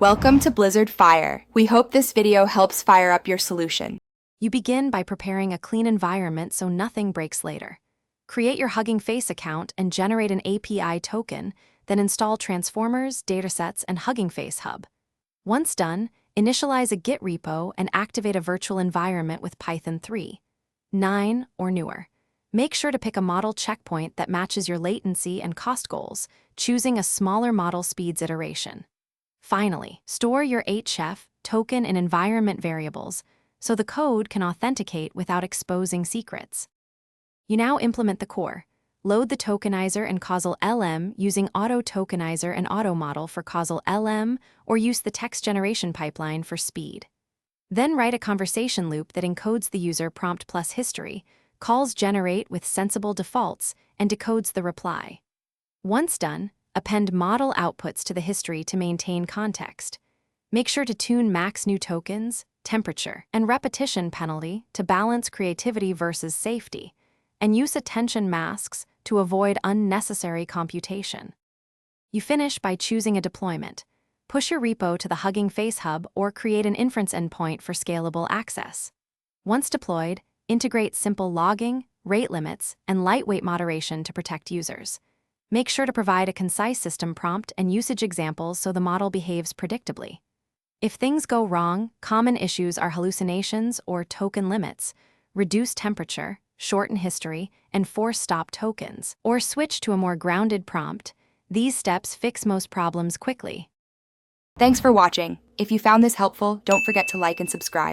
Welcome to Blizzard Fire. We hope this video helps fire up your solution. You begin by preparing a clean environment so nothing breaks later. Create your Huggingface account and generate an API token, then install transformers, datasets, and Huggingface Hub. Once done, initialize a Git repo and activate a virtual environment with Python 3, 9, or newer. Make sure to pick a model checkpoint that matches your latency and cost goals, choosing a smaller model speeds iteration. Finally, store your HF, token, and environment variables so the code can authenticate without exposing secrets. You now implement the core. Load the tokenizer and causal LM using auto tokenizer and auto model for causal LM, or use the text generation pipeline for speed. Then write a conversation loop that encodes the user prompt plus history, calls generate with sensible defaults, and decodes the reply. Once done, append model outputs to the history to maintain context. Make sure to tune max new tokens, temperature, and repetition penalty to balance creativity versus safety, and use attention masks to avoid unnecessary computation. You finish by choosing a deployment. Push your repo to the Huggingface Hub or create an inference endpoint for scalable access. Once deployed, integrate simple logging, rate limits, and lightweight moderation to protect users. Make sure to provide a concise system prompt and usage examples so the model behaves predictably. If things go wrong, common issues are hallucinations or token limits, reduce temperature, shorten history, and force stop tokens, or switch to a more grounded prompt. These steps fix most problems quickly. Thanks for watching. If you found this helpful, don't forget to like and subscribe.